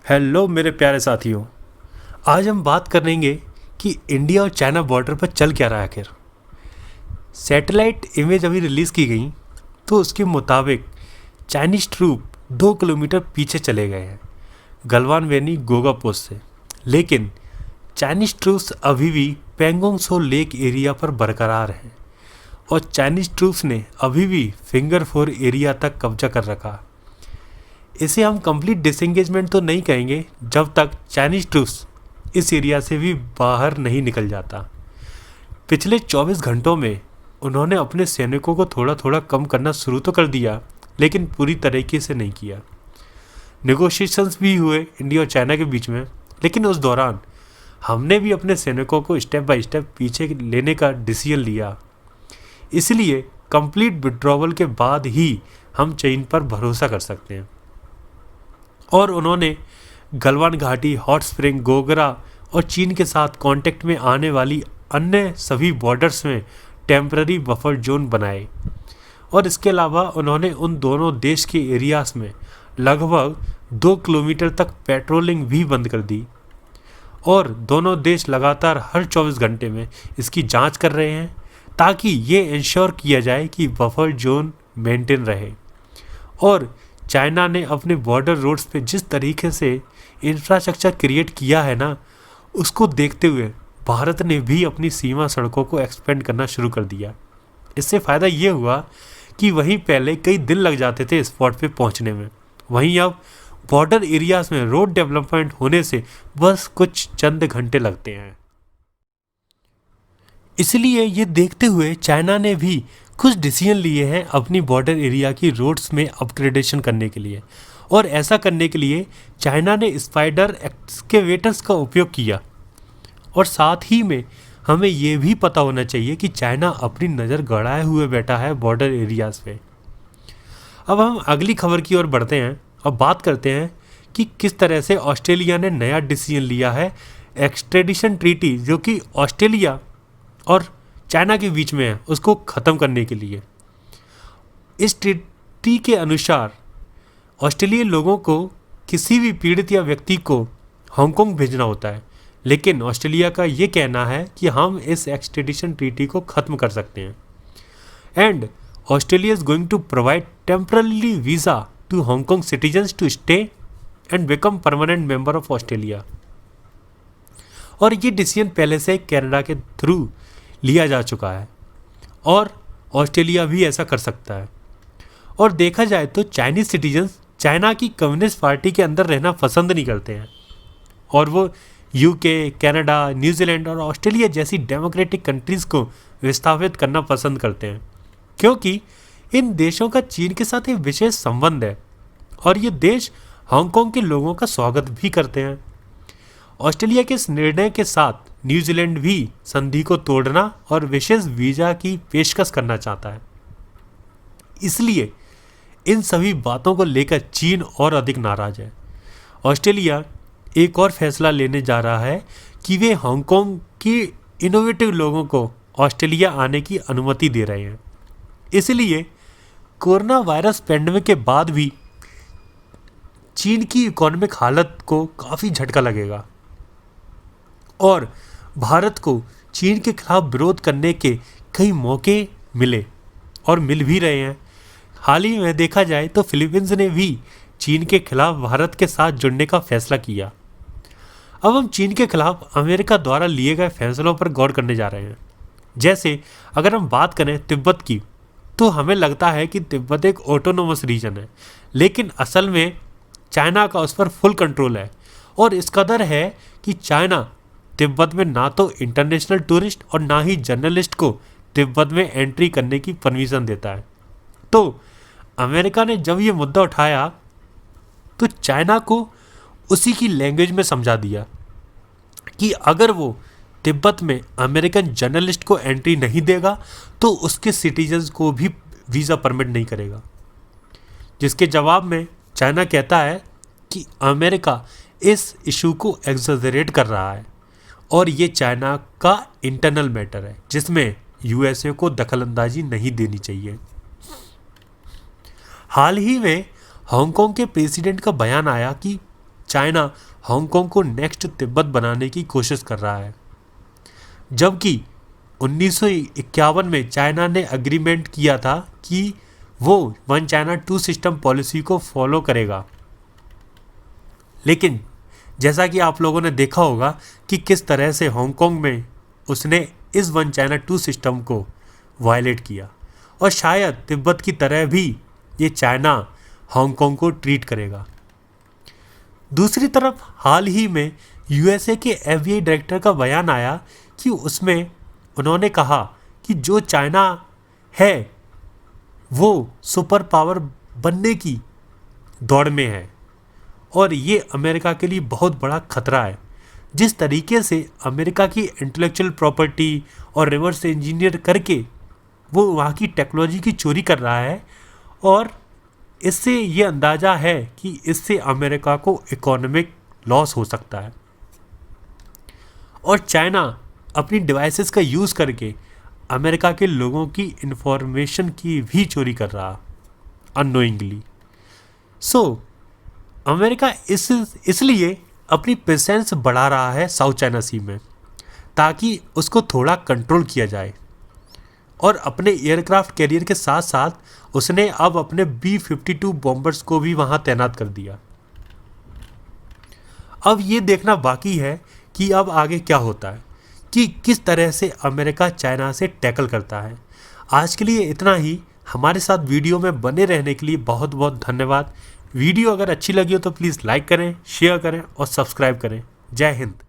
Hello मेरे प्यारे साथियों। आज हम बात करेंगे कि इंडिया और चाइना बॉर्डर पर चल क्या रहा है आखिर। सैटेलाइट इमेज अभी रिलीज़ की गई तो उसके मुताबिक चाइनीज ट्रूप 2 किलोमीटर पीछे चले गए हैं गलवान वैली गोगा पोस्ट से। लेकिन चाइनीज ट्रूप्स अभी भी पेंगोंग सो लेक एरिया पर बरकरार हैं और चाइनीज ट्रूप्स ने अभी भी फिंगर फोर एरिया तक कब्जा कर रखा। इसे हम कंप्लीट डिसएंगेजमेंट तो नहीं कहेंगे जब तक चाइनीज ट्रूप्स इस एरिया से भी बाहर नहीं निकल जाता। पिछले 24 घंटों में उन्होंने अपने सैनिकों को थोड़ा थोड़ा कम करना शुरू तो कर दिया, लेकिन पूरी तरीके से नहीं किया। नेगोशिएशंस भी हुए इंडिया और चाइना के बीच में, लेकिन उस दौरान हमने भी अपने सैनिकों को स्टेप बाय स्टेप पीछे लेने का डिसीजन लिया। इसलिए कंप्लीट विड्रॉवल के बाद ही हम चीन पर भरोसा कर सकते हैं। और उन्होंने गलवान घाटी, हॉट स्प्रिंग, गोगरा और चीन के साथ कांटेक्ट में आने वाली अन्य सभी बॉर्डर्स में टेम्पररी बफर जोन बनाए। और इसके अलावा उन्होंने उन दोनों देश के एरियाज में लगभग 2 किलोमीटर तक पेट्रोलिंग भी बंद कर दी। और दोनों देश लगातार हर 24 घंटे में इसकी जांच कर रहे हैं ताकि ये इंश्योर किया जाए कि बफर जोन मेंटेन रहे। और चाइना ने अपने बॉर्डर रोड्स पे जिस तरीके से इंफ्रास्ट्रक्चर क्रिएट किया है ना, उसको देखते हुए भारत ने भी अपनी सीमा सड़कों को एक्सपेंड करना शुरू कर दिया। इससे फ़ायदा ये हुआ कि वहीं पहले कई दिन लग जाते थे स्पॉट पे पहुंचने में, वहीं अब बॉर्डर एरियाज में रोड डेवलपमेंट होने से बस कुछ चंद घंटे लगते हैं। इसलिए ये देखते हुए चाइना ने भी कुछ डिसीजन लिए हैं अपनी बॉर्डर एरिया की रोड्स में अपग्रेडेशन करने के लिए। और ऐसा करने के लिए चाइना ने स्पाइडर एक्सकेवेटर्स का उपयोग किया। और साथ ही में हमें ये भी पता होना चाहिए कि चाइना अपनी नज़र गड़ाए हुए बैठा है बॉर्डर एरियाज़ पे। अब हम अगली खबर की ओर बढ़ते हैं और बात करते हैं कि किस तरह से ऑस्ट्रेलिया ने नया डिसीजन लिया है एक्सट्रेडिशन ट्रीटी, जो कि ऑस्ट्रेलिया और चाइना के बीच में है, उसको ख़त्म करने के लिए। इस ट्रीटी के अनुसार ऑस्ट्रेलियाई लोगों को किसी भी पीड़ित या व्यक्ति को हांगकांग भेजना होता है, लेकिन ऑस्ट्रेलिया का ये कहना है कि हम इस एक्सट्रेडिशन ट्रीटी को ख़त्म कर सकते हैं। And Australia is going to provide temporary visa to Hong Kong citizens to stay and become permanent member of Australia. और ये डिसीजन पहले से कनाडा के थ्रू लिया जा चुका है और ऑस्ट्रेलिया भी ऐसा कर सकता है। और देखा जाए तो चाइनीज सिटीजन्स चाइना की कम्युनिस्ट पार्टी के अंदर रहना पसंद नहीं करते हैं और वो यूके, कनाडा, न्यूजीलैंड और ऑस्ट्रेलिया जैसी डेमोक्रेटिक कंट्रीज़ को विस्थापित करना पसंद करते हैं, क्योंकि इन देशों का चीन के साथ एक विशेष संबंध है और ये देश हांगकांग के लोगों का स्वागत भी करते हैं। ऑस्ट्रेलिया के इस निर्णय के साथ न्यूजीलैंड भी संधि को तोड़ना और विशेष वीज़ा की पेशकश करना चाहता है। इसलिए इन सभी बातों को लेकर चीन और अधिक नाराज है। ऑस्ट्रेलिया एक और फैसला लेने जा रहा है कि वे हांगकांग के इनोवेटिव लोगों को ऑस्ट्रेलिया आने की अनुमति दे रहे हैं। इसलिए कोरोना वायरस पैंडेमिक के बाद भी चीन की इकोनॉमिक हालत को काफ़ी झटका लगेगा और भारत को चीन के खिलाफ विरोध करने के कई मौके मिले और मिल भी रहे हैं। हाल ही में देखा जाए तो फिलीपींस ने भी चीन के खिलाफ भारत के साथ जुड़ने का फैसला किया। अब हम चीन के खिलाफ अमेरिका द्वारा लिए गए फैसलों पर गौर करने जा रहे हैं। जैसे अगर हम बात करें तिब्बत की, तो हमें लगता है कि तिब्बत एक ऑटोनोमस रीजन है, लेकिन असल में चाइना का उस पर फुल कंट्रोल है। और इस कदर है कि चाइना तिब्बत में ना तो इंटरनेशनल टूरिस्ट और ना ही जर्नलिस्ट को तिब्बत में एंट्री करने की परमिशन देता है। तो अमेरिका ने जब ये मुद्दा उठाया तो चाइना को उसी की लैंग्वेज में समझा दिया कि अगर वो तिब्बत में अमेरिकन जर्नलिस्ट को एंट्री नहीं देगा तो उसके सिटीजन्स को भी वीज़ा परमिट नहीं करेगा। जिसके जवाब में चाइना कहता है कि अमेरिका इस इशू को एग्जैजरेट कर रहा है और ये चाइना का इंटरनल मैटर है जिसमें यूएसए को दखलंदाजी नहीं देनी चाहिए। हाल ही में हांगकांग के प्रेसिडेंट का बयान आया कि चाइना हांगकांग को नेक्स्ट तिब्बत बनाने की कोशिश कर रहा है, जबकि 1951 में चाइना ने अग्रीमेंट किया था कि वो one China two system policy को फॉलो करेगा। लेकिन जैसा कि आप लोगों ने देखा होगा कि किस तरह से हांगकांग में उसने इस वन चाइना टू सिस्टम को वायलेट किया, और शायद तिब्बत की तरह भी ये चाइना हांगकांग को ट्रीट करेगा। दूसरी तरफ हाल ही में यूएसए के एफबीआई डायरेक्टर का बयान आया कि उसमें उन्होंने कहा कि जो चाइना है वो सुपर पावर बनने की दौड़ में है और ये अमेरिका के लिए बहुत बड़ा खतरा है। जिस तरीके से अमेरिका की इंटेलेक्चुअल प्रॉपर्टी और रिवर्स इंजीनियर करके वो वहाँ की टेक्नोलॉजी की चोरी कर रहा है, और इससे ये अंदाज़ा है कि इससे अमेरिका को इकोनॉमिक लॉस हो सकता है। और चाइना अपनी डिवाइसेस का यूज़ करके अमेरिका के लोगों की इंफॉर्मेशन की भी चोरी कर रहा अननोइंगली। सो अमेरिका इसलिए अपनी प्रेजेंस बढ़ा रहा है साउथ चाइना सी में, ताकि उसको थोड़ा कंट्रोल किया जाए। और अपने एयरक्राफ्ट कैरियर के साथ साथ उसने अब अपने B-52 बॉम्बर्स को भी वहाँ तैनात कर दिया। अब ये देखना बाकी है कि अब आगे क्या होता है, कि किस तरह से अमेरिका चाइना से टैकल करता है। आज के लिए इतना ही। हमारे साथ वीडियो में बने रहने के लिए बहुत बहुत धन्यवाद। वीडियो अगर अच्छी लगी हो तो प्लीज़ लाइक करें, शेयर करें और सब्सक्राइब करें। जय हिंद।